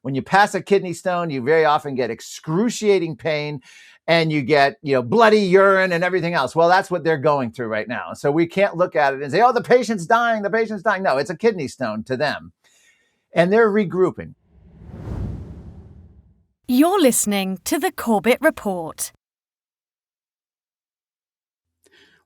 When you pass a kidney stone, you very often get excruciating pain and you get, bloody urine and everything else. Well, that's what they're going through right now. So we can't look at it and say, oh, the patient's dying. No, it's a kidney stone to them. And they're regrouping. You're listening to the Corbett Report.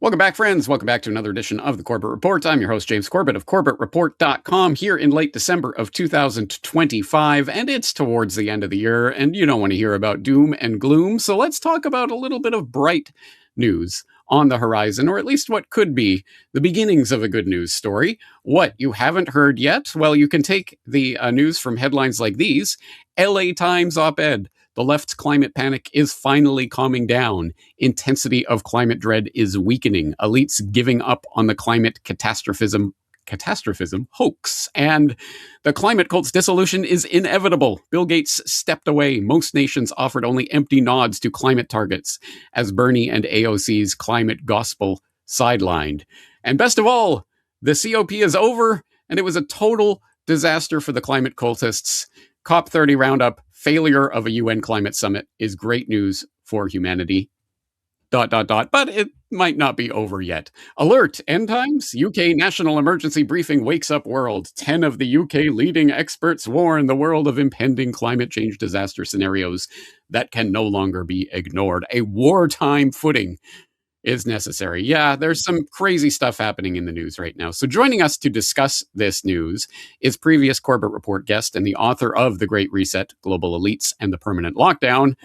Welcome back, friends. Welcome back to another edition of the Corbett Report. I'm your host, James Corbett of CorbettReport.com, here in late December of 2025, and it's towards the end of the year, and you don't want to hear about doom and gloom, so let's talk about a little bit of bright news on the horizon, or at least what could be the beginnings of a good news story. What you haven't heard yet? Well, you can take the news from headlines like these. LA Times op-ed. The left's climate panic is finally calming down. Intensity of climate dread is weakening. Elites giving up on the climate catastrophism hoax. And the climate cult's dissolution is inevitable. Bill Gates stepped away. Most nations offered only empty nods to climate targets as Bernie and AOC's climate gospel sidelined. And best of all, the COP is over, and it was a total disaster for the climate cultists. COP30 roundup, failure of a UN climate summit is great news for humanity. ... But it might not be over yet. Alert! End times? UK National Emergency Briefing wakes up world. 10 of the UK leading experts warn the world of impending climate change disaster scenarios that can no longer be ignored. A wartime footing is necessary. Yeah, there's some crazy stuff happening in the news right now. So joining us to discuss this news is previous Corbett Report guest and the author of The Great Reset, Global Elites and the Permanent Lockdown,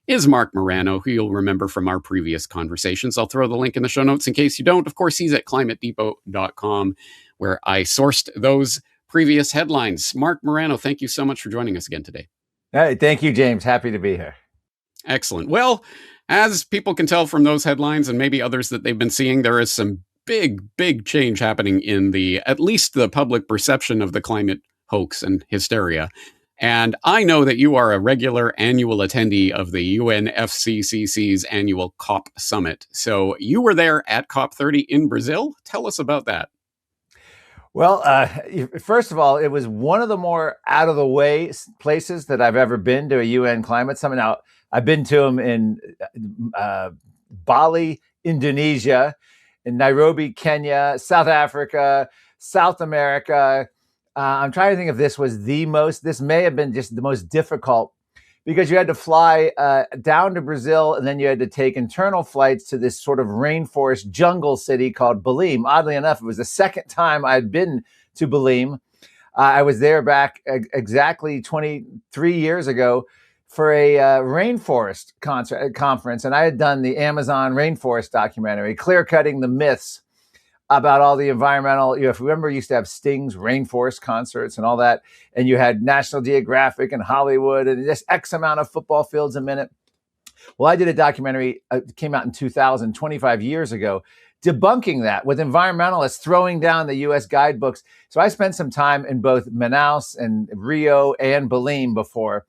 is Marc Morano, who you'll remember from our previous conversations. I'll throw the link in the show notes in case you don't. Of course, he's at climatedepot.com, where I sourced those previous headlines. Marc Morano, thank you so much for joining us again today. Hey, thank you, James. Happy to be here. Excellent. Well, as people can tell from those headlines and maybe others that they've been seeing, there is some big change happening in at least the public perception of the climate hoax and hysteria. And I know that you are a regular annual attendee of the UNFCCC's annual COP summit. So you were there at COP30 in Brazil. Tell us about that. Well, first of all, it was one of the more out of the way places that I've ever been to a UN climate summit. Now, I've been to them in Bali, Indonesia, in Nairobi, Kenya, South Africa, South America. I'm trying to think if this may have been just the most difficult because you had to fly down to Brazil and then you had to take internal flights to this sort of rainforest jungle city called Belém. Oddly enough, it was the second time I'd been to Belém. I was there back exactly 23 years ago for a rainforest conference, and I had done the Amazon rainforest documentary, clear-cutting the myths about all the environmental, if you remember, you used to have Sting's rainforest concerts and all that, and you had National Geographic and Hollywood and just X amount of football fields a minute. Well, I did a documentary, came out in 2000, 25 years ago, debunking that with environmentalists throwing down the U.S. guidebooks. So I spent some time in both Manaus and Rio and Belém before.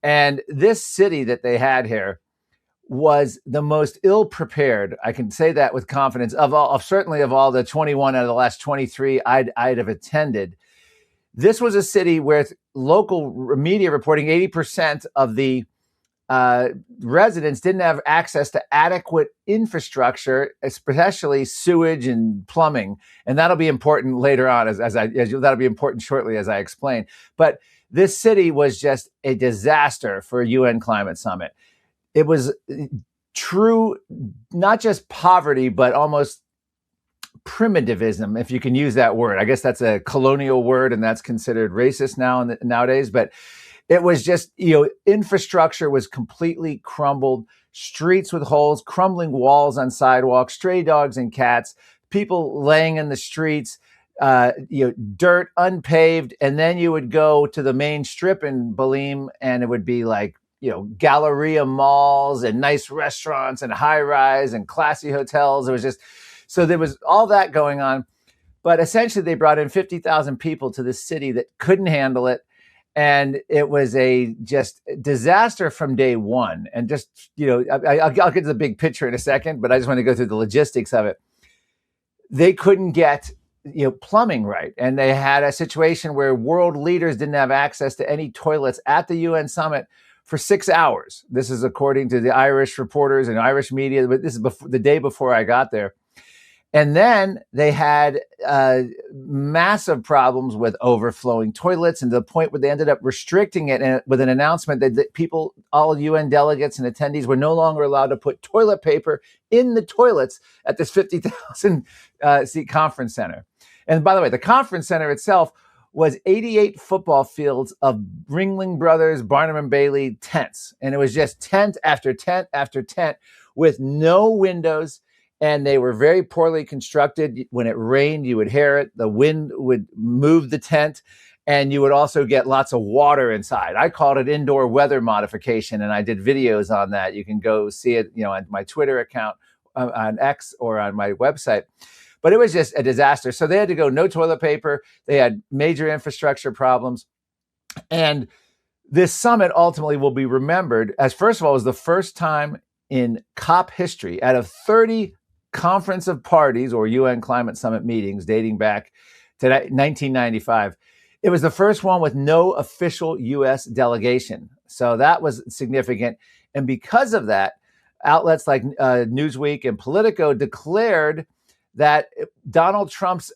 And this city that they had here was the most ill-prepared, I can say that with confidence, certainly of all the 21 out of the last 23 I'd have attended. This was a city with local media reporting 80% of the residents didn't have access to adequate infrastructure, especially sewage and plumbing. And that'll be important later on that'll be important shortly as I explain. But this city was just a disaster for a UN climate summit. It was true, not just poverty, but almost primitivism, if you can use that word. I guess that's a colonial word and that's considered racist nowadays. But it was just, infrastructure was completely crumbled, streets with holes, crumbling walls on sidewalks, stray dogs and cats, people laying in the streets, dirt, unpaved. And then you would go to the main strip in Belém and it would be like, Galleria malls and nice restaurants and high rise and classy hotels. It was just, so there was all that going on. But essentially they brought in 50,000 people to this city that couldn't handle it. And it was a just disaster from day one. And just, I'll get to the big picture in a second, but I just want to go through the logistics of it. They couldn't get plumbing right. And they had a situation where world leaders didn't have access to any toilets at the UN summit for 6 hours. This is according to the Irish reporters and Irish media, but this is the day before I got there. And then they had massive problems with overflowing toilets, and to the point where they ended up restricting it with an announcement that people, all UN delegates and attendees, were no longer allowed to put toilet paper in the toilets at this 50,000 seat conference center. And by the way, the conference center itself was 88 football fields of Ringling Brothers, Barnum and Bailey tents. And it was just tent after tent after tent with no windows. And they were very poorly constructed. When it rained, you would hear it. The wind would move the tent, and you would also get lots of water inside. I called it indoor weather modification, and I did videos on that. You can go see it, on my Twitter account, on X, or on my website. But it was just a disaster. So they had to go no toilet paper. They had major infrastructure problems. And this summit ultimately will be remembered as, first of all, it was the first time in COP history, out of 30 Conference of Parties or UN Climate Summit meetings dating back to 1995, it was the first one with no official U.S. delegation. So that was significant. And because of that, outlets like Newsweek and Politico declared that Donald Trump's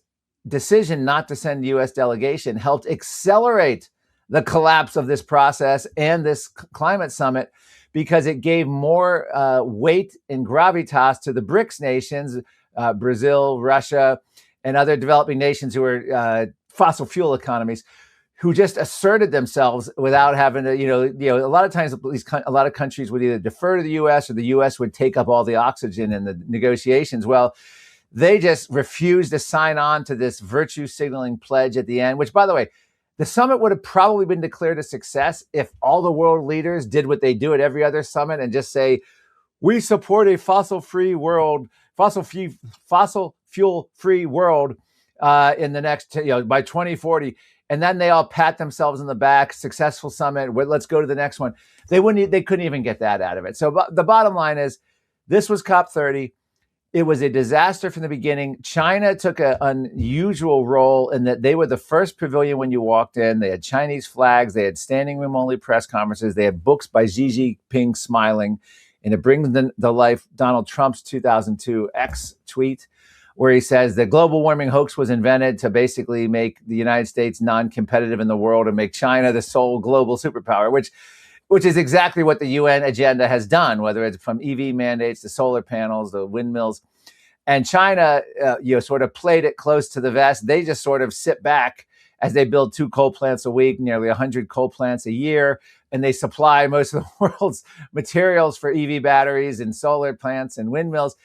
decision not to send U.S. delegation helped accelerate the collapse of this process and this climate summit, because it gave more weight and gravitas to the BRICS nations, Brazil, Russia, and other developing nations who are fossil fuel economies, who just asserted themselves without having to, a lot of times a lot of countries would either defer to the U.S. or the U.S. would take up all the oxygen in the negotiations. Well, they just refused to sign on to this virtue signaling pledge at the end, which, by the way, the summit would have probably been declared a success if all the world leaders did what they do at every other summit and just say, we support a fossil fuel free world in the next, by 2040. And then they all pat themselves in the back, successful summit, let's go to the next one. They couldn't even get that out of it. So the bottom line is, this was COP30. It was a disaster from the beginning. China took an unusual role in that they were the first pavilion when you walked in. They had Chinese flags. They had standing room only press conferences. They had books by Xi Jinping smiling. And it brings to life Donald Trump's 2002 X tweet, where he says the global warming hoax was invented to basically make the United States non-competitive in the world and make China the sole global superpower, which is exactly what the UN agenda has done, whether it's from EV mandates to solar panels, the windmills. And China, sort of played it close to the vest. They just sort of sit back as they build 2 coal plants a week, nearly 100 coal plants a year, and they supply most of the world's materials for EV batteries and solar plants and windmills.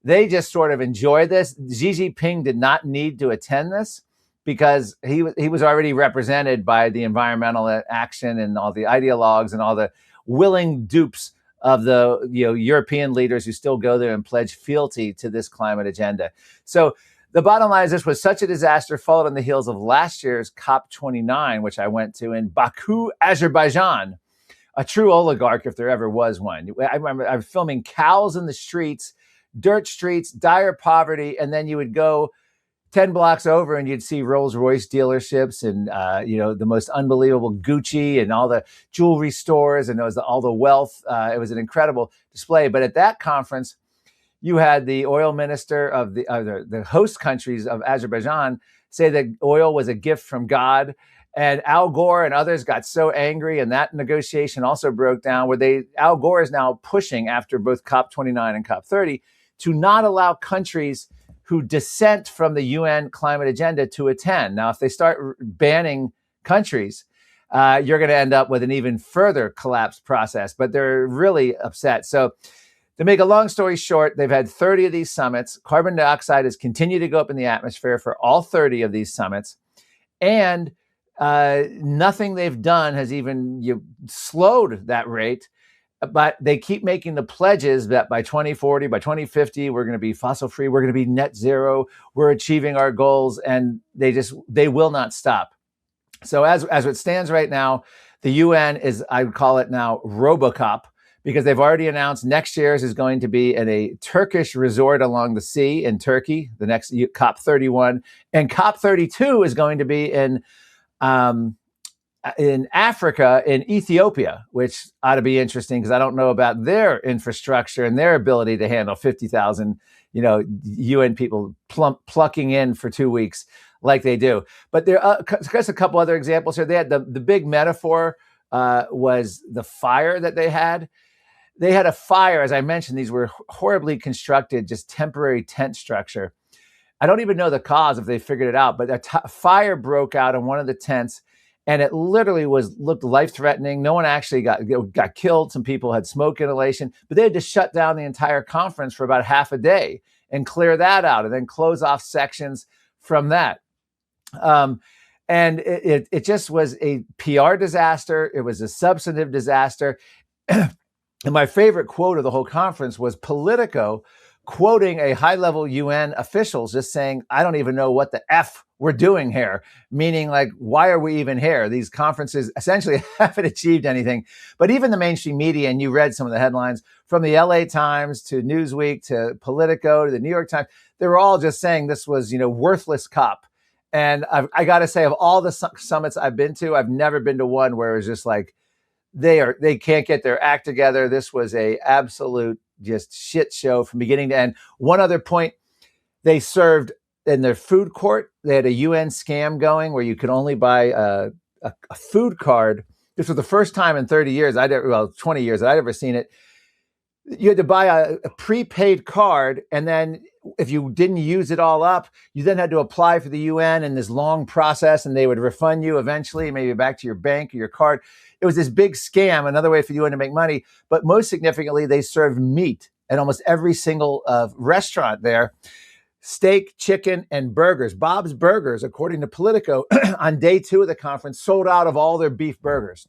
They just sort of enjoy this. Xi Jinping did not need to attend this, because he was already represented by the environmental action and all the ideologues and all the willing dupes of the European leaders who still go there and pledge fealty to this climate agenda. So the bottom line is, this was such a disaster, followed on the heels of last year's COP29, which I went to in Baku, Azerbaijan, a true oligarch if there ever was one. I remember I was filming cows in the streets, dirt streets, dire poverty, and then you would go 10 blocks over and you'd see Rolls-Royce dealerships and, the most unbelievable Gucci and all the jewelry stores, and all the wealth. It was an incredible display. But at that conference, you had the oil minister of the host countries of Azerbaijan say that oil was a gift from God. And Al Gore and others got so angry, and that negotiation also broke down, where Al Gore is now pushing, after both COP29 and COP30, to not allow countries who dissent from the UN climate agenda to attend. Now, if they start banning countries, you're going to end up with an even further collapse process. But they're really upset. So to make a long story short, they've had 30 of these summits. Carbon dioxide has continued to go up in the atmosphere for all 30 of these summits. And nothing they've done has even slowed that rate. But they keep making the pledges that by 2040, by 2050, we're going to be fossil free. We're going to be net zero. We're achieving our goals. And they will not stop. So as it stands right now, the UN is, I would call it now, Robocop, because they've already announced next year's is going to be in a Turkish resort along the sea in Turkey, the next COP31. And COP32 is going to be in Africa, in Ethiopia, which ought to be interesting because I don't know about their infrastructure and their ability to handle 50,000, UN people plucking in for 2 weeks like they do. But there are just a couple other examples here. They had the big metaphor was the fire that they had. They had a fire, as I mentioned, these were horribly constructed, just temporary tent structure. I don't even know the cause if they figured it out, but a fire broke out in one of the tents, and it literally looked life-threatening. No one actually got killed. Some people had smoke inhalation, but they had to shut down the entire conference for about half a day and clear that out and then close off sections from that. And it just was a PR disaster. It was a substantive disaster. And my favorite quote of the whole conference was Politico quoting a high-level UN officials just saying, I don't even know what the F we're doing here, meaning like, why are we even here? These conferences essentially haven't achieved anything. But even the mainstream media, and you read some of the headlines from the LA Times to Newsweek to Politico to the New York Times, they were all just saying this was, worthless COP. And I got to say, of all the summits I've been to, I've never been to one where it was just like, they can't get their act together. This was a absolute just shit show from beginning to end. One other point, they served in their food court. They had a UN scam going where you could only buy a food card. This was the first time in 30 years, 20 years I'd ever seen it. You had to buy a prepaid card, and then if you didn't use it all up, you then had to apply for the UN in this long process, and they would refund you eventually, maybe back to your bank or your card. It was this big scam, another way for the UN to make money. But most significantly, they served meat at almost every single restaurant there. Steak, chicken, and burgers. Bob's Burgers, according to Politico, on day 2 of the conference, sold out of all their beef burgers.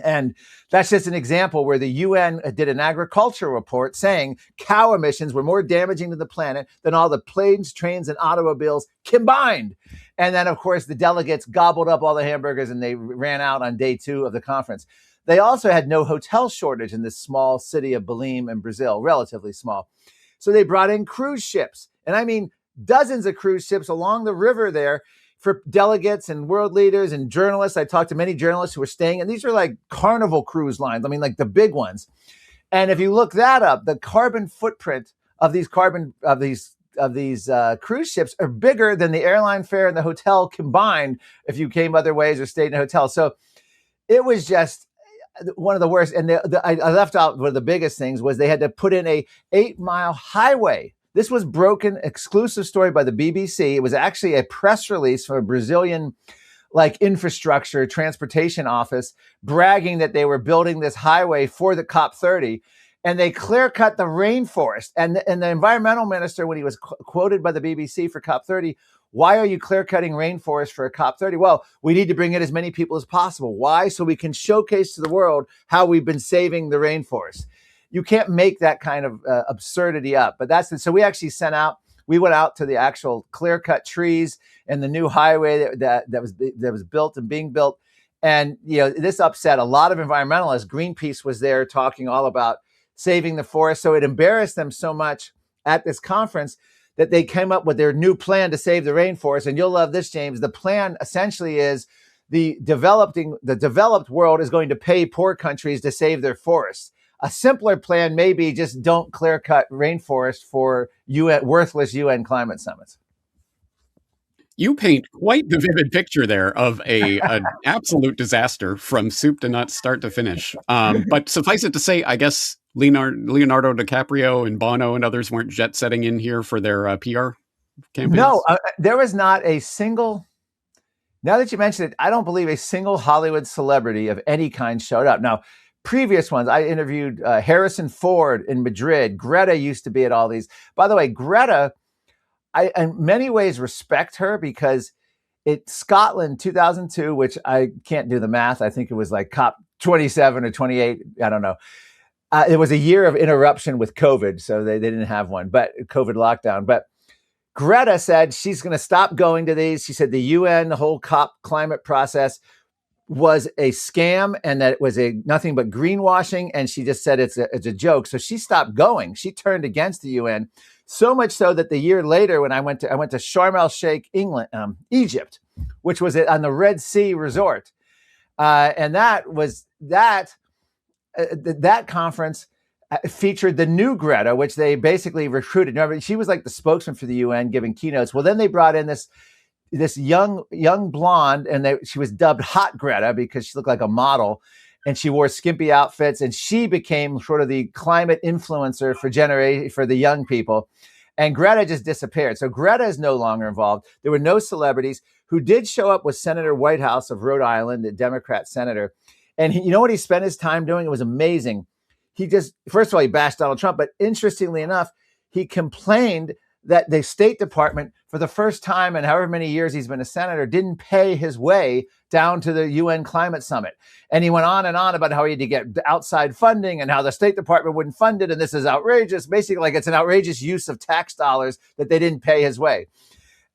And that's just an example where the UN did an agricultural report saying cow emissions were more damaging to the planet than all the planes, trains, and automobiles combined. And then, of course, the delegates gobbled up all the hamburgers and they ran out on day 2 of the conference. They also had no hotel shortage in this small city of Belém in Brazil, relatively small. So they brought in cruise ships. And I mean, dozens of cruise ships along the river there for delegates and world leaders and journalists. I talked to many journalists who were staying, and these are like Carnival cruise lines. I mean, like the big ones. And if you look that up, the carbon footprint of these cruise ships are bigger than the airline fare and the hotel combined if you came other ways or stayed in a hotel. So it was just one of the worst. And I left out one of the biggest things was they had to put in a 8-mile highway. This was broken, exclusive story by the BBC. It was actually a press release from a Brazilian infrastructure transportation office bragging that they were building this highway for the COP30. And they clear cut the rainforest. And the environmental minister, when he was quoted by the BBC for COP30, why are you clear cutting rainforest for a COP30? Well, we need to bring in as many people as possible. Why? So we can showcase to the world how we've been saving the rainforest. You can't make that kind of absurdity up. But so we actually we went out to the actual clear cut trees and the new highway that was built and being built. And, this upset a lot of environmentalists. Greenpeace was there talking all about saving the forest. So it embarrassed them so much at this conference that they came up with their new plan to save the rainforest. And you'll love this, James. The plan essentially is the developed world is going to pay poor countries to save their forests. A simpler plan may be just don't clear cut rainforest for worthless UN climate summits. You paint quite the vivid picture there of an absolute disaster from soup to nuts, start to finish. But suffice it to say, I guess Leonardo DiCaprio and Bono and others weren't jet setting in here for their PR campaigns? No, there was not a single. Now that you mention it, I don't believe a single Hollywood celebrity of any kind showed up. Now, previous ones, I interviewed Harrison Ford in Madrid. Greta used to be at all these. By the way, Greta, I in many ways respect her because Scotland 2002, which I can't do the math. I think it was like COP 27 or 28. I don't know. It was a year of interruption with COVID, so they didn't have one, but COVID lockdown. But Greta said she's going to stop going to these. She said the UN, the whole COP climate process was a scam and that it was nothing but greenwashing. And she just said it's a joke. So she stopped going. She turned against the UN, so much so that the year later, when I went to Sharm el Sheikh, England, Egypt, which was on the Red Sea resort, and that conference featured the new Greta, which they basically recruited. Remember, she was like the spokesman for the UN, giving keynotes. Well, then they brought in this young blonde, and she was dubbed Hot Greta because she looked like a model, and she wore skimpy outfits, and she became sort of the climate influencer for the young people. And Greta just disappeared. So Greta is no longer involved. There were no celebrities. Who did show up was Senator Whitehouse of Rhode Island, the Democrat senator. And you know what he spent his time doing? It was amazing. First of all, he bashed Donald Trump, but interestingly enough, he complained that the State Department, for the first time in however many years he's been a senator, didn't pay his way down to the UN climate summit. And he went on and on about how he had to get outside funding and how the State Department wouldn't fund it. And this is outrageous. Basically, like it's an outrageous use of tax dollars that they didn't pay his way.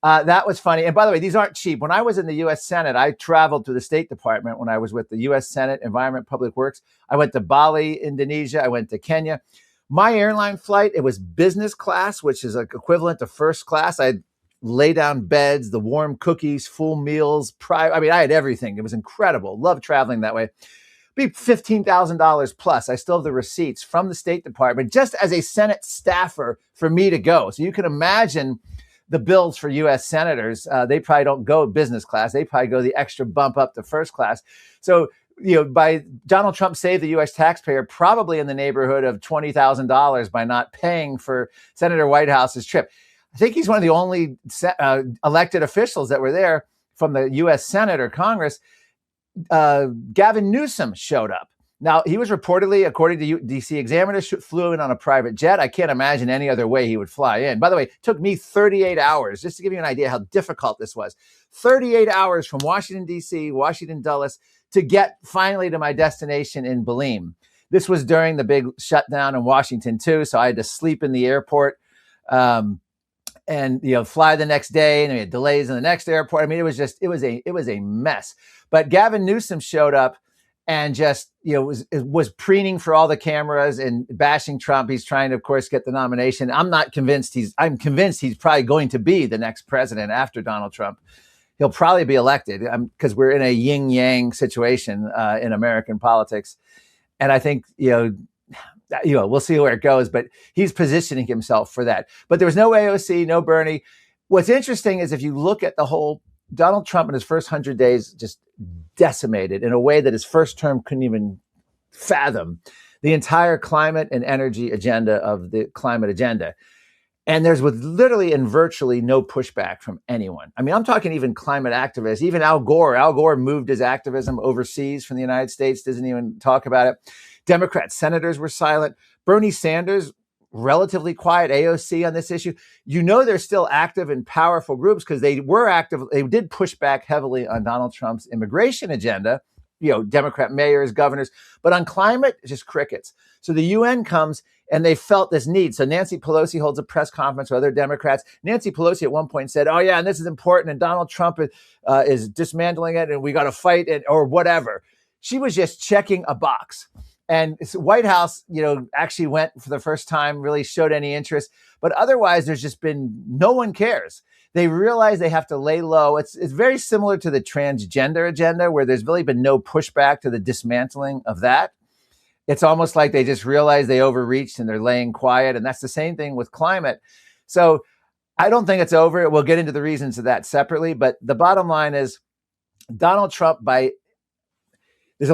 That was funny. And by the way, these aren't cheap. When I was in the U.S. Senate, I traveled to the State Department when I was with the U.S. Senate Environment Public Works. I went to Bali, Indonesia. I went to Kenya. My airline flight, it was business class, which is like equivalent to first class. I had lay down beds, the warm cookies, full meals. I had everything. It was incredible. Loved traveling that way. Be $15,000 plus. I still have the receipts from the State Department just as a Senate staffer for me to go. So you can imagine the bills for U.S. senators. They probably don't go business class. They probably go the extra bump up to first class. So, by Donald Trump saved the U.S. taxpayer probably in the neighborhood of $20,000 by not paying for Senator Whitehouse's trip. I think he's one of the only elected officials that were there from the U.S. Senate or Congress. Gavin Newsom showed up. Now, he was reportedly, according to DC Examiner, flew in on a private jet. I can't imagine any other way he would fly in. By the way, it took me 38 hours, just to give you an idea how difficult this was. 38 hours from Washington, D.C., Washington Dulles, to get finally to my destination in Belém. This was during the big shutdown in Washington, too, so I had to sleep in the airport and fly the next day, and we had delays in the next airport. I mean, it was a mess. But Gavin Newsom showed up and just, was preening for all the cameras and bashing Trump. He's trying to, of course, get the nomination. I'm convinced he's probably going to be the next president after Donald Trump. He'll probably be elected because we're in a yin-yang situation in American politics. And I think, we'll see where it goes, but he's positioning himself for that. But there was no AOC, no Bernie. What's interesting is if you look at the whole Donald Trump in his first 100 days just decimated in a way that his first term couldn't even fathom the entire climate and energy agenda of the climate agenda. And there's literally and virtually no pushback from anyone. I mean, I'm talking even climate activists, even Al Gore. Al Gore moved his activism overseas from the United States, doesn't even talk about it. Democrat senators were silent. Bernie Sanders, relatively quiet. AOC on this issue. They're still active in powerful groups because they were active. They did push back heavily on Donald Trump's immigration agenda, Democrat mayors, governors. But on climate, just crickets. So the UN comes and they felt this need. So Nancy Pelosi holds a press conference with other Democrats. Nancy Pelosi at one point said, oh, yeah, and this is important. And Donald Trump is dismantling it and we got to fight it or whatever. She was just checking a box. And White House, actually went for the first time, really showed any interest. But otherwise, there's just been no one cares. They realize they have to lay low. It's very similar to the transgender agenda, where there's really been no pushback to the dismantling of that. It's almost like they just realize they overreached and they're laying quiet. And that's the same thing with climate. So I don't think it's over. We'll get into the reasons of that separately. But the bottom line is Donald Trump, I have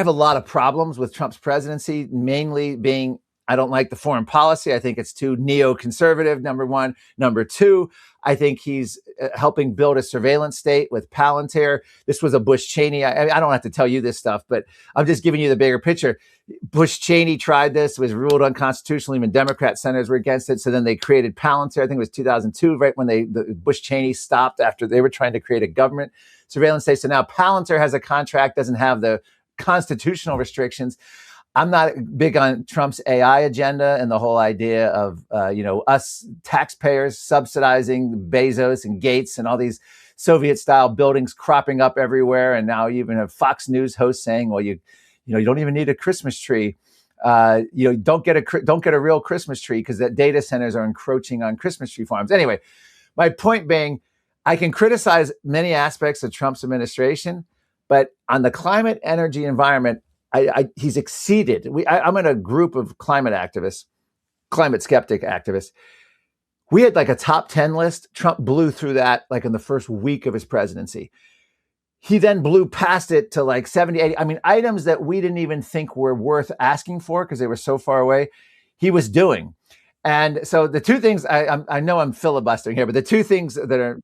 a lot of problems with Trump's presidency, mainly being I don't like the foreign policy. I think it's too neoconservative, number one. Number two, I think he's helping build a surveillance state with Palantir. This was a Bush-Cheney. I don't have to tell you this stuff, but I'm just giving you the bigger picture. Bush-Cheney tried this, was ruled unconstitutional. Even Democrat senators were against it. So then they created Palantir. I think it was 2002, right when the Bush-Cheney stopped after they were trying to create a government surveillance state. So now Palantir has a contract, doesn't have the constitutional restrictions. I'm not big on Trump's AI agenda and the whole idea of, us taxpayers subsidizing Bezos and Gates and all these Soviet-style buildings cropping up everywhere, and now you even have Fox News hosts saying, "Well, you don't even need a Christmas tree. Don't get a real Christmas tree because that data centers are encroaching on Christmas tree farms." Anyway, my point being, I can criticize many aspects of Trump's administration, but on the climate, energy, environment, he's exceeded. I'm in a group of climate activists, climate skeptic activists. We had like a top 10 list. Trump blew through that like in the first week of his presidency. He then blew past it to like 70, 80. I mean, items that we didn't even think were worth asking for because they were so far away, he was doing. And so the two things, I know I'm filibustering here, but the two things that are,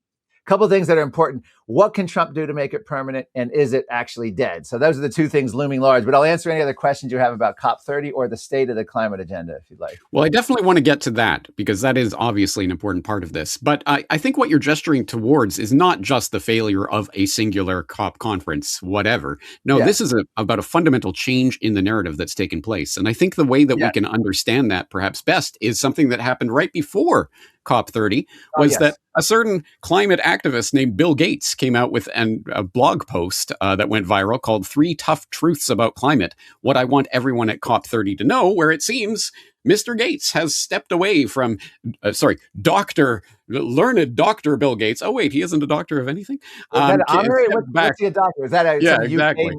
couple of things that are important. What can Trump do to make it permanent? And is it actually dead? So those are the two things looming large. But I'll answer any other questions you have about COP30 or the state of the climate agenda, if you'd like. Well, I definitely want to get to that because that is obviously an important part of this. But I think what you're gesturing towards is not just the failure of a singular COP conference, whatever. No, This is about a fundamental change in the narrative that's taken place. And I think the way that we can understand that perhaps best is something that happened right before COP30 was that a certain climate activist named Bill Gates came out with a blog post that went viral called 3 Tough Truths About Climate, What I Want Everyone at COP30 to Know, where it seems Mr. Gates has stepped away from, learned Dr. Bill Gates. Oh, wait, he isn't a doctor of anything? Is that honorary? What's he a doctor? Is that exactly.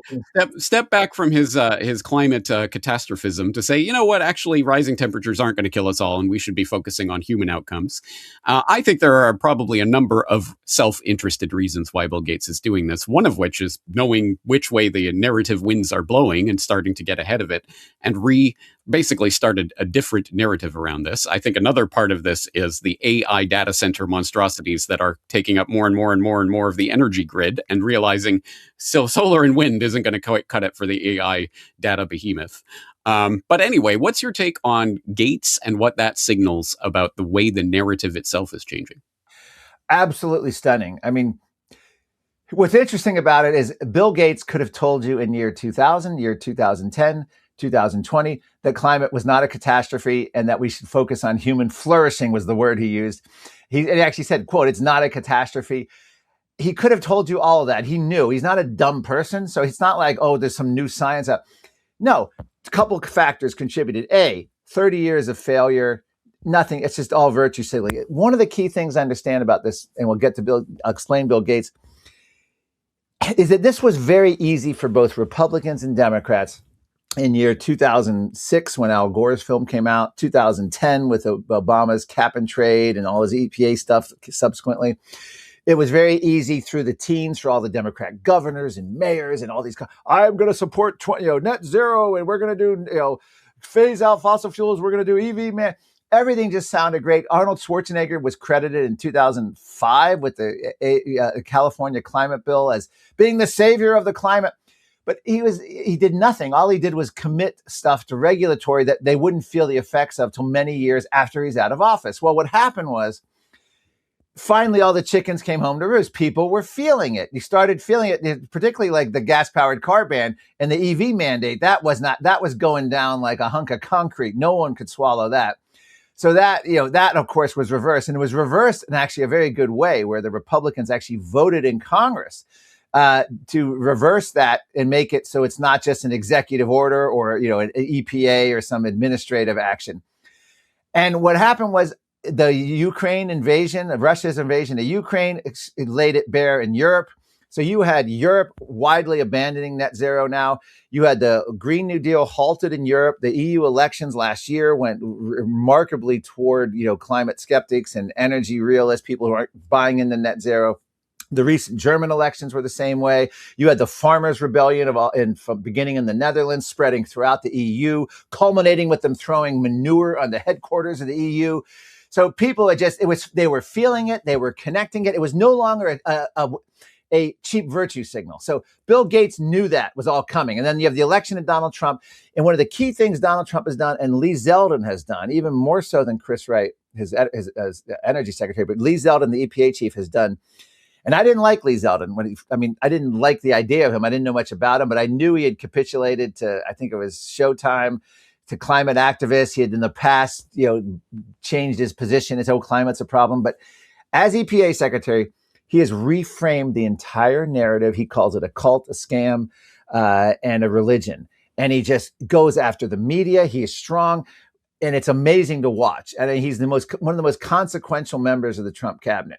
Step back from his climate catastrophism to say, you know what, actually rising temperatures aren't going to kill us all and we should be focusing on human outcomes. I think there are probably a number of self-interested reasons why Bill Gates is doing this, one of which is knowing which way the narrative winds are blowing and starting to get ahead of it and basically started a different narrative around this. I think another part of this is the AI data center monstrosities that are taking up more and more and more and more of the energy grid and realizing solar and wind isn't going to cut it for the AI data behemoth. But anyway, what's your take on Gates and what that signals about the way the narrative itself is changing? Absolutely stunning. I mean, what's interesting about it is Bill Gates could have told you in year 2000, year 2010, 2020, that climate was not a catastrophe and that we should focus on human flourishing was the word he used. He actually said, quote, "It's not a catastrophe." He could have told you all of that. He knew. He's not a dumb person. So it's not like, oh, there's some new science out. No, a couple of factors contributed. 30 years of failure, nothing. It's just all virtue signaling. One of the key things I understand about this, and we'll get to explain Bill Gates, is that this was very easy for both Republicans and Democrats in year 2006 when Al Gore's film came out, 2010 with Obama's cap and trade and all his EPA stuff subsequently. It was very easy through the teens for all the Democrat governors and mayors and all these. I'm going to support net zero, and we're going to do phase out fossil fuels. We're going to do EV, man. Everything just sounded great. Arnold Schwarzenegger was credited in 2005 with the California climate bill as being the savior of the climate. But he did nothing. All he did was commit stuff to regulatory that they wouldn't feel the effects of till many years after he's out of office. Well, what happened was finally all the chickens came home to roost. People were feeling it. You started feeling it, particularly like the gas-powered car ban and the EV mandate. That was going down like a hunk of concrete. No one could swallow that. So that of course was reversed, and it was reversed in actually a very good way, where the Republicans actually voted in Congress to reverse that and make it so it's not just an executive order or an EPA or some administrative action. And what happened was the Ukraine invasion, Russia's invasion of Ukraine, it laid it bare in Europe. So you had Europe widely abandoning net zero now. You had the Green New Deal halted in Europe. The EU elections last year went remarkably toward, climate skeptics and energy realists, people who aren't buying into net zero. The recent German elections were the same way. You had the farmers' rebellion from beginning in the Netherlands, spreading throughout the EU, culminating with them throwing manure on the headquarters of the EU. So people they were feeling it, they were connecting it. It was no longer a cheap virtue signal. So Bill Gates knew that was all coming. And then you have the election of Donald Trump. And one of the key things Donald Trump has done, and Lee Zeldin has done, even more so than Chris Wright, his energy secretary, but Lee Zeldin, the EPA chief, has done. And I didn't like Lee Zeldin I didn't like the idea of him. I didn't know much about him, but I knew he had capitulated to, I think it was Showtime, to climate activists. He had in the past, changed his position as, climate's a problem. But as EPA secretary, He has reframed the entire narrative. He calls it a cult, a scam, and a religion. And he just goes after the media. He is strong, and it's amazing to watch. And he's one of the most consequential members of the Trump cabinet.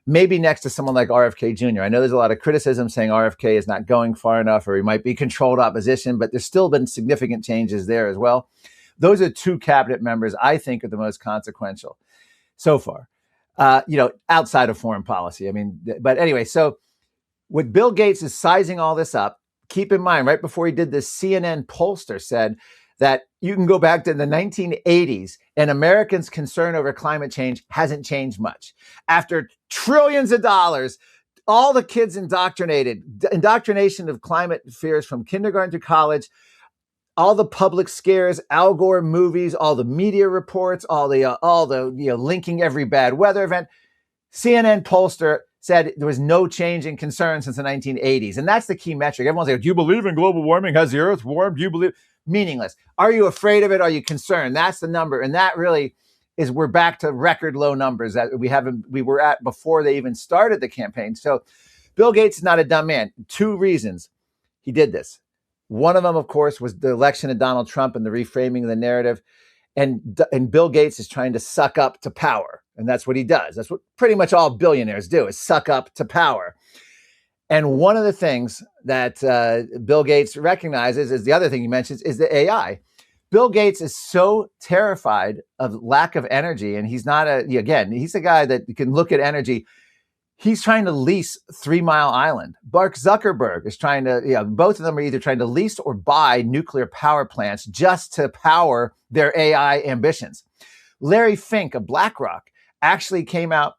Maybe next to someone like RFK Jr. I know there's a lot of criticism saying RFK is not going far enough, or he might be controlled opposition, but there's still been significant changes there as well. Those are two cabinet members I think are the most consequential so far, outside of foreign policy. I mean, but anyway, so with Bill Gates is sizing all this up, keep in mind, right before he did this, CNN pollster said that you can go back to the 1980s and Americans' concern over climate change hasn't changed much. After trillions of dollars, all the kids indoctrination of climate fears from kindergarten to college, all the public scares, Al Gore movies, all the media reports, all the linking every bad weather event. CNN pollster said there was no change in concern since the 1980s. And that's the key metric. Everyone's like, do you believe in global warming? Has the earth warmed? Do you believe? Meaningless. Are you afraid of it? Are you concerned? That's the number. And that really is, we're back to record low numbers that we were at before they even started the campaign. So Bill Gates is not a dumb man. Two reasons he did this. One of them, of course, was the election of Donald Trump and the reframing of the narrative. And Bill Gates is trying to suck up to power. And that's what he does. That's what pretty much all billionaires do, is suck up to power. And one of the things that Bill Gates recognizes is the other thing he mentions is the AI. Bill Gates is so terrified of lack of energy. And he's not he's a guy that can look at energy. He's trying to lease 3 Mile Island. Mark Zuckerberg is trying to, both of them are either trying to lease or buy nuclear power plants just to power their AI ambitions. Larry Fink of BlackRock actually came out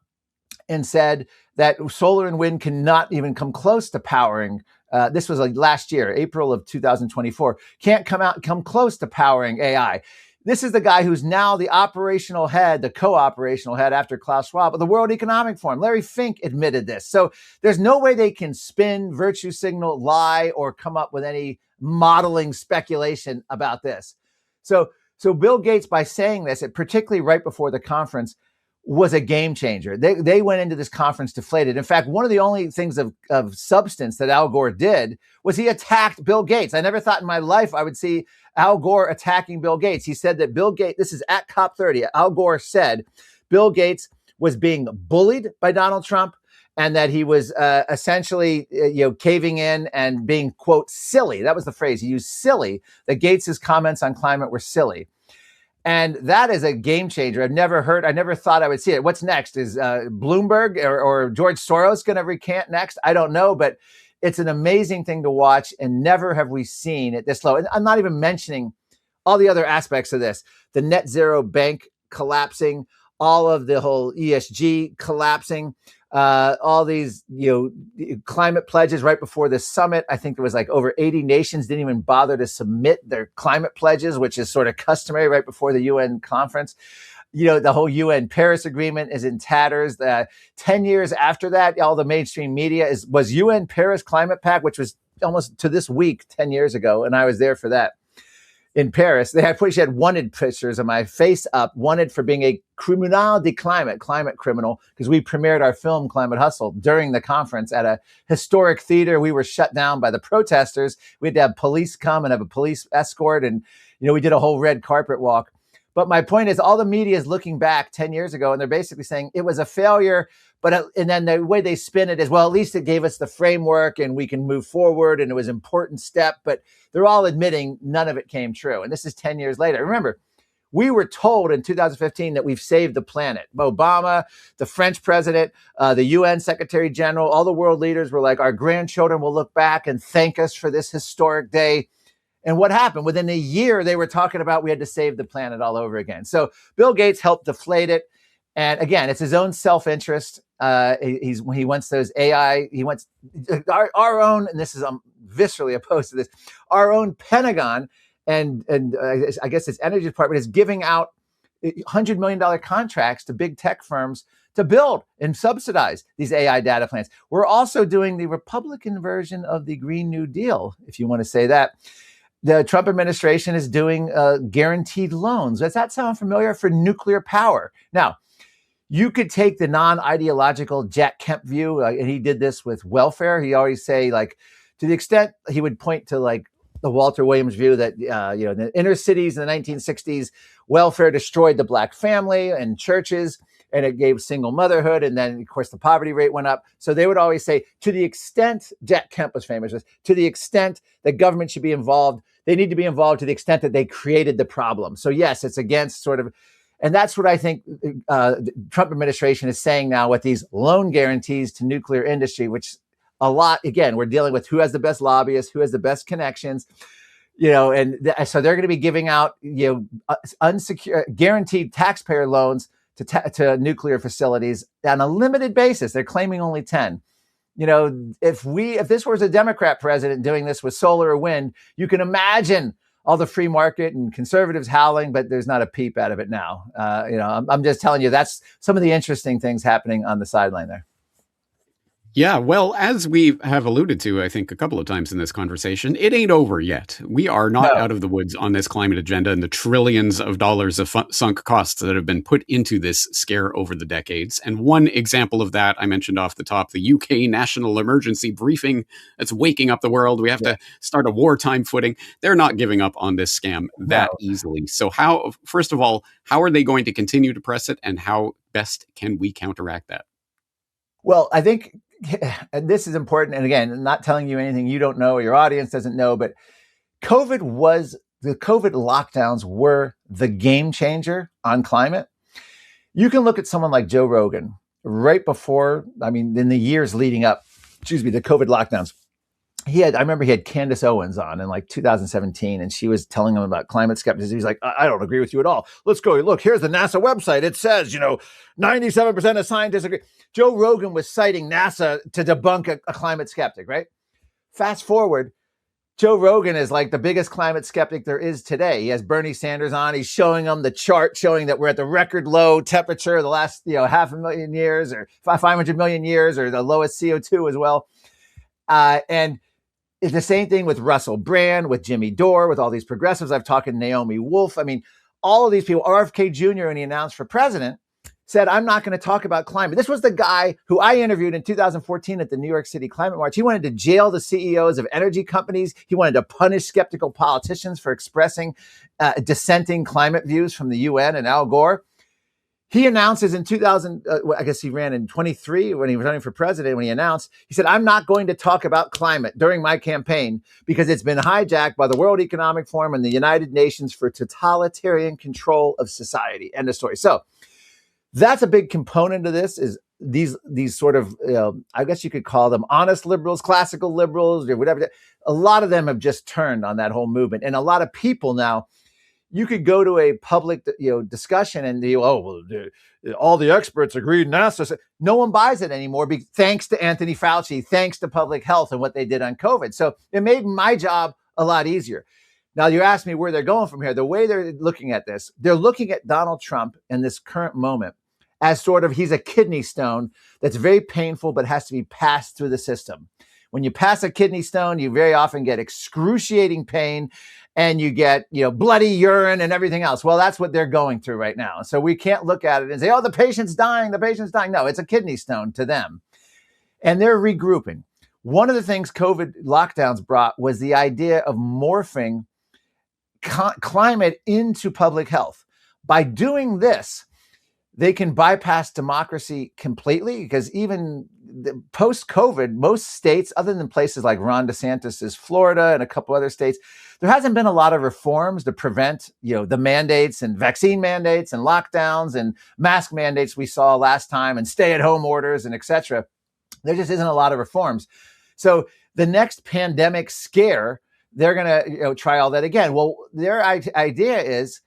and said that solar and wind cannot even come close to powering. This was like last year, April of 2024, can't come close to powering AI. This is the guy who's now the operational head, the co-operational head after Klaus Schwab of the World Economic Forum. Larry Fink admitted this. So there's no way they can spin, virtue signal, lie, or come up with any modeling speculation about this. So Bill Gates, by saying this, particularly right before the conference, was a game changer. They went into this conference deflated. In fact, one of the only things of substance that Al Gore did was he attacked Bill Gates. I never thought in my life I would see Al Gore attacking Bill Gates. He said that Bill Gates, this is at COP30, Al Gore said Bill Gates was being bullied by Donald Trump and that he was essentially caving in and being, quote, silly. That was the phrase he used, silly, that Gates's comments on climate were silly. And that is a game changer. I never thought I would see it. What's next? Is Bloomberg or George Soros going to recant next? I don't know, but it's an amazing thing to watch, and never have we seen it this low. And I'm not even mentioning all the other aspects of this. The net zero bank collapsing, all of the whole ESG collapsing, all these, climate pledges right before the summit. I think there was like over 80 nations didn't even bother to submit their climate pledges, which is sort of customary right before the UN conference. The whole UN Paris Agreement is in tatters. 10 years after that, all the mainstream media was UN Paris Climate Pact, which was almost to this week 10 years ago. And I was there for that. In Paris, she had wanted pictures of my face up, wanted for being a criminal de climate criminal, because we premiered our film Climate Hustle during the conference at a historic theater. We were shut down by the protesters. We had to have police come and have a police escort. And, we did a whole red carpet walk. But my point is, all the media is looking back 10 years ago, and they're basically saying it was a failure. And then the way they spin it is, well, at least it gave us the framework and we can move forward and it was an important step. But they're all admitting none of it came true. And this is 10 years later. Remember, we were told in 2015 that we've saved the planet. Obama, the French president, the UN Secretary General, all the world leaders were like, our grandchildren will look back and thank us for this historic day. And what happened? Within a year, they were talking about we had to save the planet all over again. So Bill Gates helped deflate it. And again, it's his own self-interest. He wants those AI. He wants our own, and this is viscerally opposed to this, our own Pentagon and I guess its energy department is giving out $100 million contracts to big tech firms to build and subsidize these AI data plants. We're also doing the Republican version of the Green New Deal, if you want to say that. The Trump administration is doing guaranteed loans. Does that sound familiar? For nuclear power. Now, You could take the non-ideological Jack Kemp view, and he did this with welfare. He always say, like, to the extent he would point to like the Walter Williams view that in the inner cities in the 1960s, welfare destroyed the black family and churches, and it gave single motherhood, and then of course the poverty rate went up. So they would always say, to the extent Jack Kemp was famous, to the extent that government should be involved, they need to be involved to the extent that they created the problem. So yes, it's against sort of. And that's what I think the Trump administration is saying now with these loan guarantees to nuclear industry, which a lot, again, we're dealing with who has the best lobbyists, who has the best connections, so they're going to be giving out, unsecured, guaranteed taxpayer loans to nuclear facilities on a limited basis. They're claiming only 10. If this was a Democrat president doing this with solar or wind, you can imagine all the free market and conservatives howling, but there's not a peep out of it now. I'm just telling you, that's some of the interesting things happening on the sideline there. Yeah, well, as we have alluded to, I think, a couple of times in this conversation, it ain't over yet. We are not out of the woods on this climate agenda and the trillions of dollars of sunk costs that have been put into this scare over the decades. And one example of that, I mentioned off the top, the UK National Emergency Briefing that's waking up the world. We have to start a wartime footing. They're not giving up on this scam that easily. So first of all, how are they going to continue to press it, and how best can we counteract that? Well, I think this is important. And again, I'm not telling you anything you don't know or your audience doesn't know, but the COVID lockdowns were the game changer on climate. You can look at someone like Joe Rogan right before, in the years leading up, the COVID lockdowns. I remember he had Candace Owens on in like 2017, and she was telling him about climate skepticism. He's like, I don't agree with you at all. Let's go. Look, here's the NASA website. It says, 97% of scientists agree. Joe Rogan was citing NASA to debunk a climate skeptic, right? Fast forward, Joe Rogan is like the biggest climate skeptic there is today. He has Bernie Sanders on. He's showing them the chart showing that we're at the record low temperature of the last, 500,000 years or 500 million years, or the lowest CO2 as well. And it's the same thing with Russell Brand, with Jimmy Dore, with all these progressives. I've talked to Naomi Wolf. All of these people, RFK Jr., when he announced for president, said, I'm not going to talk about climate. This was the guy who I interviewed in 2014 at the New York City Climate March. He wanted to jail the CEOs of energy companies. He wanted to punish skeptical politicians for expressing dissenting climate views from the UN and Al Gore. He announces in 2000, I guess he ran in 23 when he was running for president. When he announced, he said, I'm not going to talk about climate during my campaign because it's been hijacked by the World Economic Forum and the United Nations for totalitarian control of society. End of story. So that's a big component of this, is these sort of, I guess you could call them honest liberals, classical liberals, or whatever. A lot of them have just turned on that whole movement. And a lot of people now, you could go to a public, discussion and all the experts agreed. NASA said, no one buys it anymore, thanks to Anthony Fauci, thanks to public health and what they did on COVID. So it made my job a lot easier. Now, you asked me where they're going from here. The way they're looking at this, they're looking at Donald Trump in this current moment as sort of, he's a kidney stone that's very painful, but has to be passed through the system. When you pass a kidney stone, you very often get excruciating pain, and you get, bloody urine and everything else. Well, that's what they're going through right now. So we can't look at it and say, the patient's dying, No, it's a kidney stone to them. And they're regrouping. One of the things COVID lockdowns brought was the idea of morphing climate into public health. By doing this, they can bypass democracy completely, because even post-COVID, most states, other than places like Ron DeSantis' Florida and a couple other states, there hasn't been a lot of reforms to prevent, the mandates and vaccine mandates and lockdowns and mask mandates we saw last time, and stay-at-home orders and et cetera. There just isn't a lot of reforms. So the next pandemic scare, they're going to try all that again. Well, their idea is,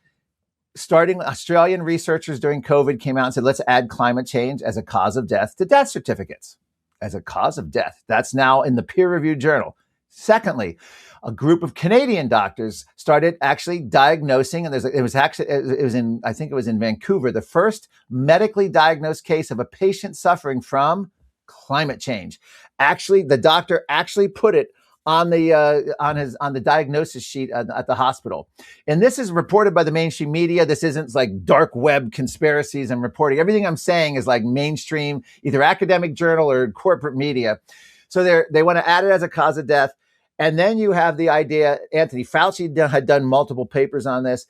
starting Australian researchers during COVID came out and said, let's add climate change as a cause of death to death certificates, as a cause of death. That's now in the peer-reviewed journal. Secondly, a group of Canadian doctors started actually diagnosing, and it was in Vancouver, the first medically diagnosed case of a patient suffering from climate change. Actually, the doctor actually put it on the diagnosis sheet at the hospital. And this is reported by the mainstream media. This isn't like dark web conspiracies and reporting. Everything I'm saying is like mainstream, either academic journal or corporate media. So they want to add it as a cause of death. And then you have the idea, Anthony Fauci had done multiple papers on this.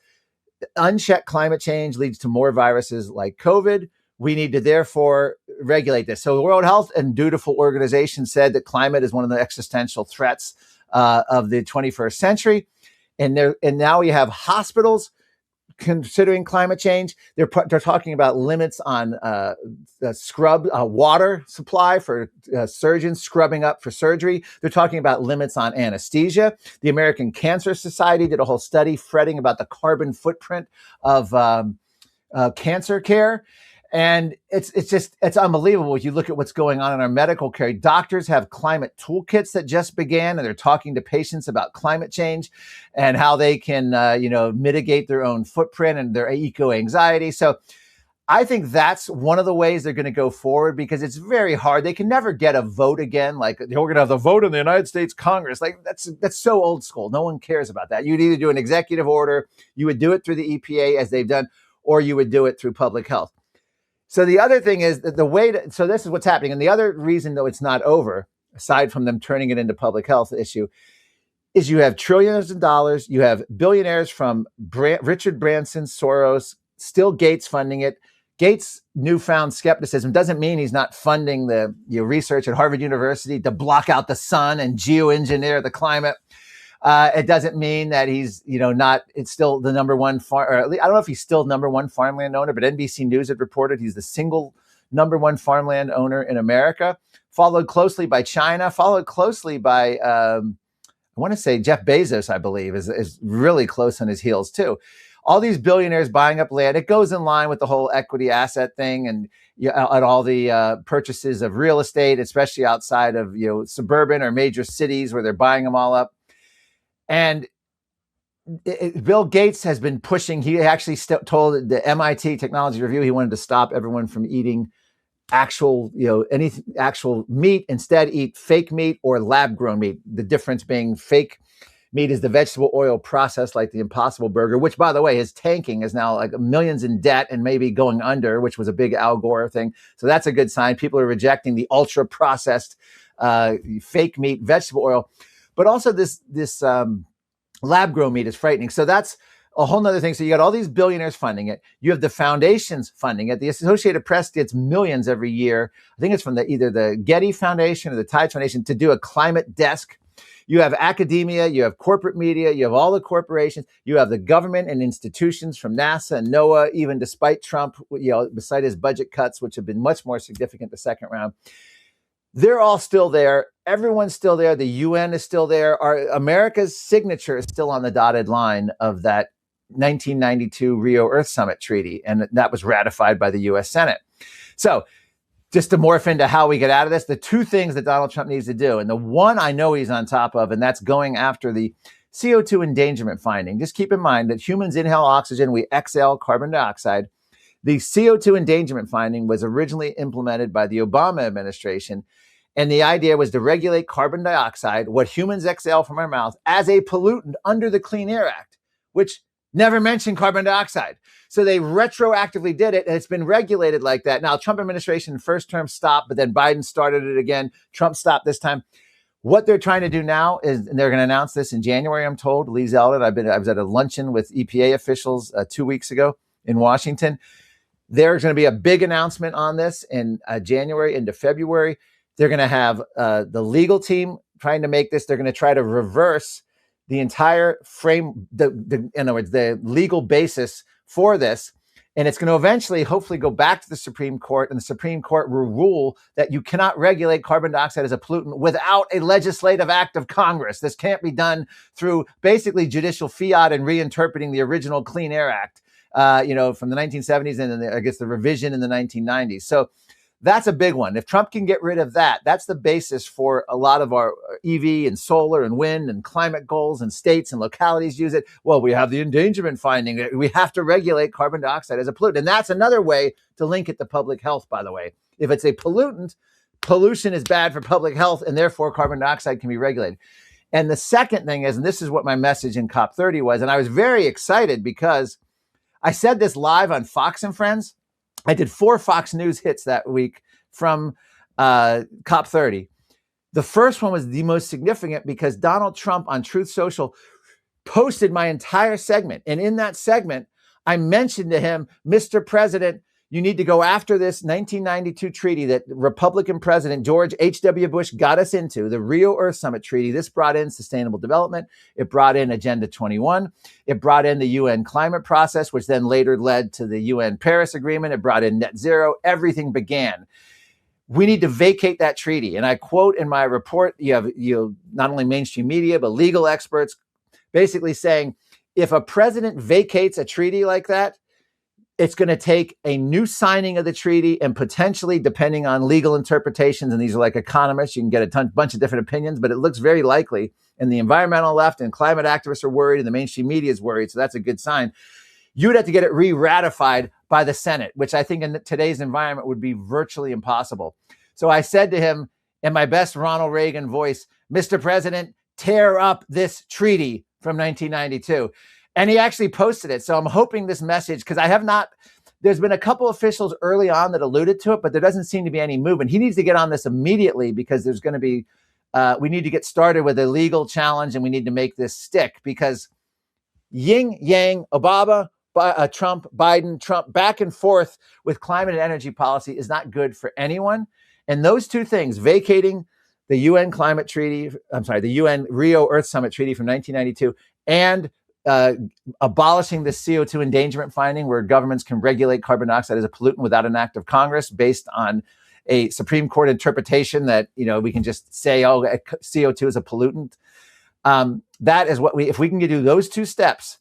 Unchecked climate change leads to more viruses like COVID. We need to therefore regulate this. So the World Health and dutiful organization said that climate is one of the existential threats of the 21st century. And now we have hospitals considering climate change. They're talking about limits on water supply for surgeons scrubbing up for surgery. They're talking about limits on anesthesia. The American Cancer Society did a whole study fretting about the carbon footprint of cancer care. And it's unbelievable. You look at what's going on in our medical care. Doctors have climate toolkits that just began, and they're talking to patients about climate change and how they can, mitigate their own footprint and their eco-anxiety. So I think that's one of the ways they're going to go forward, because it's very hard. They can never get a vote again. Like, we're going to have the vote in the United States Congress. Like, that's so old school. No one cares about that. You'd either do an executive order, you would do it through the EPA as they've done, or you would do it through public health. So the other thing is that so this is what's happening. And the other reason, though, it's not over, aside from them turning it into public health issue, is you have trillions of dollars. You have billionaires from Richard Branson, Soros, still Gates funding it. Gates' newfound skepticism doesn't mean he's not funding the research at Harvard University to block out the sun and geoengineer the climate. It doesn't mean that he's, it's still the number one or at least, I don't know if he's still number one farmland owner, but NBC News had reported he's the single number one farmland owner in America, followed closely by China, followed closely by, I want to say Jeff Bezos, I believe, is really close on his heels too. All these billionaires buying up land. It goes in line with the whole equity asset thing and all the purchases of real estate, especially outside of, suburban or major cities where they're buying them all up. And Bill Gates has been pushing. He actually told the MIT Technology Review he wanted to stop everyone from eating actual meat. Instead, eat fake meat or lab-grown meat. The difference being fake meat is the vegetable oil processed like the Impossible Burger, which, by the way, is tanking, is now like millions in debt and maybe going under, which was a big Al Gore thing. So that's a good sign. People are rejecting the ultra-processed fake meat, vegetable oil. But also this lab-grown meat is frightening. So that's a whole nother thing. So you got all these billionaires funding it. You have the foundations funding it. The Associated Press gets millions every year. I think it's from either the Getty Foundation or the Tides Foundation to do a climate desk. You have academia, you have corporate media, you have all the corporations, you have the government and institutions from NASA and NOAA, even despite Trump, beside his budget cuts, which have been much more significant the second round. They're all still there. Everyone's still there. The UN is still there. America's signature is still on the dotted line of that 1992 Rio Earth Summit Treaty, and that was ratified by the U.S. Senate. So just to morph into how we get out of this, the two things that Donald Trump needs to do, and the one I know he's on top of, and that's going after the CO2 endangerment finding. Just keep in mind that humans inhale oxygen, we exhale carbon dioxide. The CO2 endangerment finding was originally implemented by the Obama administration, and the idea was to regulate carbon dioxide, what humans exhale from our mouth, as a pollutant under the Clean Air Act, which never mentioned carbon dioxide. So they retroactively did it, and it's been regulated like that. Now, Trump administration first term stopped, but then Biden started it again. Trump stopped this time. What they're trying to do now is, and they're going to announce this in January, I'm told. Lee Zeldin, I was at a luncheon with EPA officials 2 weeks ago in Washington. There's going to be a big announcement on this in January into February. They're going to have the legal team trying to make this. They're going to try to reverse the entire frame, in other words, the legal basis for this. And it's going to eventually, hopefully, go back to the Supreme Court, and the Supreme Court will rule that you cannot regulate carbon dioxide as a pollutant without a legislative act of Congress. This can't be done through basically judicial fiat and reinterpreting the original Clean Air Act, from the 1970s, and then I guess the revision in the 1990s. So that's a big one. If Trump can get rid of that, that's the basis for a lot of our EV and solar and wind and climate goals, and states and localities use it. Well, we have the endangerment finding. We have to regulate carbon dioxide as a pollutant. And that's another way to link it to public health, by the way. If it's a pollutant, pollution is bad for public health, and therefore carbon dioxide can be regulated. And the second thing is, and this is what my message in COP30 was, and I was very excited because I said this live on Fox and Friends. I did 4 Fox News hits that week from COP30. The first one was the most significant because Donald Trump on Truth Social posted my entire segment. And in that segment, I mentioned to him, Mr. President, you need to go after this 1992 treaty that Republican President George H.W. Bush got us into, the Rio Earth Summit Treaty. This brought in sustainable development. It brought in Agenda 21. It brought in the UN climate process, which then later led to the UN Paris Agreement. It brought in net zero. Everything began. We need to vacate that treaty. And I quote in my report, you have not only mainstream media, but legal experts basically saying, if a president vacates a treaty like that, it's going to take a new signing of the treaty and potentially, depending on legal interpretations, and these are like economists, you can get a bunch of different opinions, but it looks very likely, and the environmental left and climate activists are worried and the mainstream media is worried, so that's a good sign. You would have to get it re-ratified by the Senate, which I think in today's environment would be virtually impossible. So I said to him in my best Ronald Reagan voice, Mr. President, tear up this treaty from 1992. And he actually posted it. So I'm hoping this message, because there's been a couple officials early on that alluded to it, but there doesn't seem to be any movement. He needs to get on this immediately because there's going to be, we need to get started with a legal challenge and we need to make this stick because yin yang, Obama, Trump, Biden, Trump, back and forth with climate and energy policy is not good for anyone. And those two things, vacating the UN the UN Rio Earth Summit Treaty from 1992 and abolishing the CO2 endangerment finding where governments can regulate carbon dioxide as a pollutant without an act of Congress based on a Supreme Court interpretation that, we can just say, oh, CO2 is a pollutant. That is what if we can do those two steps,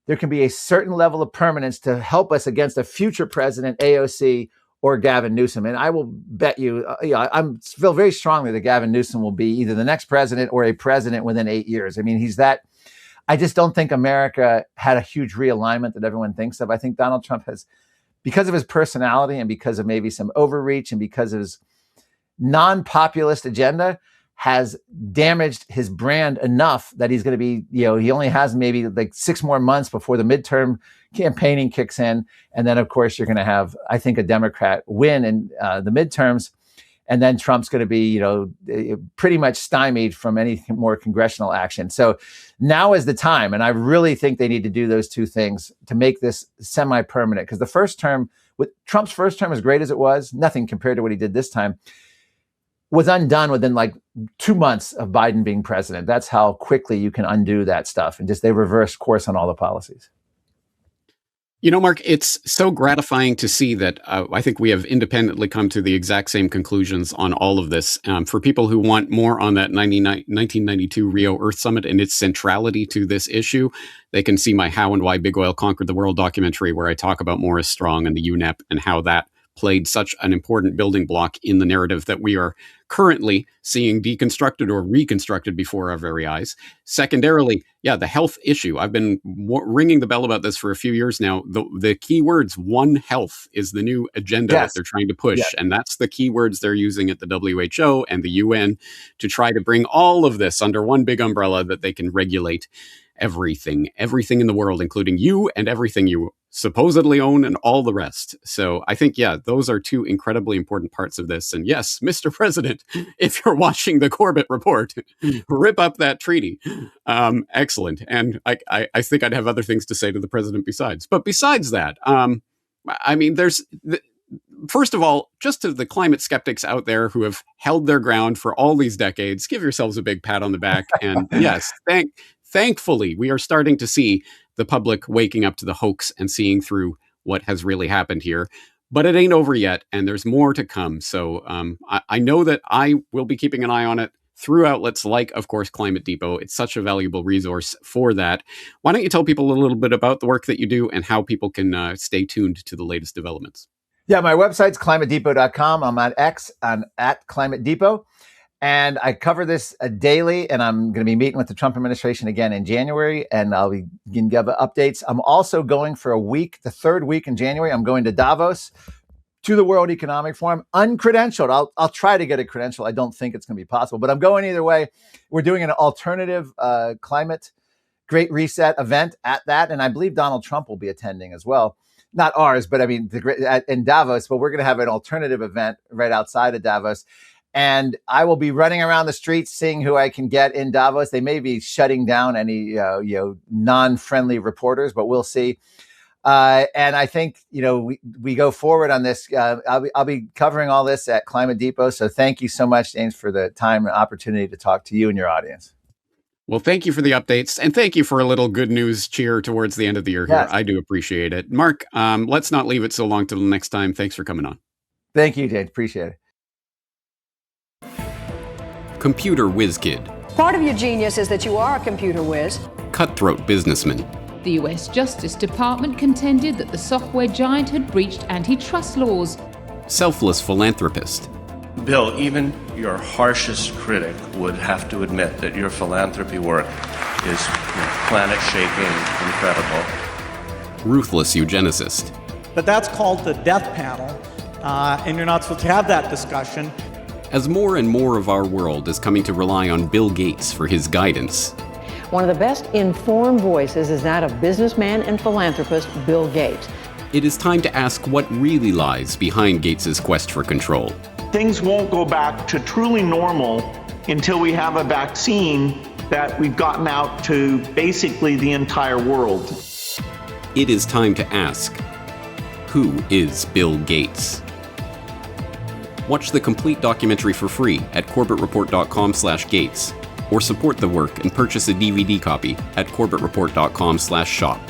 there can be a certain level of permanence to help us against a future president, AOC, or Gavin Newsom. And I will bet you, I feel very strongly that Gavin Newsom will be either the next president or a president within 8 years. I mean, I just don't think America had a huge realignment that everyone thinks of. I think Donald Trump has, because of his personality and because of maybe some overreach and because of his non-populist agenda, has damaged his brand enough that he's going to be, he only has maybe like 6 more months before the midterm campaigning kicks in. And then, of course, you're going to have, I think, a Democrat win in the midterms. And then Trump's going to be, pretty much stymied from any more congressional action. So now is the time. And I really think they need to do those two things to make this semi-permanent. Because the first term, with Trump's first term, as great as it was, nothing compared to what he did this time, was undone within like 2 months of Biden being president. That's how quickly you can undo that stuff. And they reverse course on all the policies. Mark, it's so gratifying to see that I think we have independently come to the exact same conclusions on all of this. For people who want more on that 1992 Rio Earth Summit and its centrality to this issue, they can see my How and Why Big Oil Conquered the World documentary, where I talk about Morris Strong and the UNEP and how that played such an important building block in the narrative that we are currently seeing deconstructed or reconstructed before our very eyes. Secondarily, the health issue. I've been ringing the bell about this for a few years now. The key words, One Health, is the new agenda that they're trying to push. Yes. And that's the key words they're using at the WHO and the UN to try to bring all of this under one big umbrella that they can regulate everything in the world, including you and everything you supposedly own and all the rest. So I think, those are two incredibly important parts of this. And yes, Mr. President, if you're watching the Corbett Report, rip up that treaty. Excellent. And I think I'd have other things to say to the president besides. But besides that, first of all, just to the climate skeptics out there who have held their ground for all these decades, give yourselves a big pat on the back. And yes, thankfully, we are starting to see the public waking up to the hoax and seeing through what has really happened here. But it ain't over yet, and there's more to come. So I know that I will be keeping an eye on it through outlets like, of course, Climate Depot. It's such a valuable resource for that. Why don't you tell people a little bit about the work that you do and how people can stay tuned to the latest developments? Yeah, my website's climatedepot.com. I'm on X, at Climate Depot. And I cover this daily, and I'm going to be meeting with the Trump administration again in January, and I'll be give updates. I'm also going for a week, the third week in January. I'm going to Davos to the World Economic Forum, uncredentialed. I'll try to get a credential. I don't think it's going to be possible, but I'm going either way. We're doing an alternative climate Great Reset event at that, and I believe Donald Trump will be attending as well. Not ours, but I mean in Davos. But we're going to have an alternative event right outside of Davos, and I will be running around the streets seeing who I can get in Davos. They may be shutting down any non-friendly reporters, but we'll see. And I think, we go forward on this. I'll be covering all this at Climate Depot. So thank you so much, James, for the time and opportunity to talk to you and your audience. Well, thank you for the updates, and thank you for a little good news cheer towards the end of the year here. Yes. I do appreciate it. Marc, let's not leave it so long till the next time. Thanks for coming on. Thank you, James. Appreciate it. Computer whiz kid. Part of your genius is that you are a computer whiz. Cutthroat businessman. The US Justice Department contended that the software giant had breached antitrust laws. Selfless philanthropist. Bill, even your harshest critic would have to admit that your philanthropy work is planet-shaking, incredible. Ruthless eugenicist. But that's called the death panel, and you're not supposed to have that discussion. As more and more of our world is coming to rely on Bill Gates for his guidance, one of the best informed voices is that of businessman and philanthropist Bill Gates. it is time to ask what really lies behind Gates's quest for control. Things won't go back to truly normal until we have a vaccine that we've gotten out to basically the entire world. It is time to ask, who is Bill Gates? Watch the complete documentary for free at corbettreport.com/Gates, or support the work and purchase a DVD copy at corbettreport.com/shop.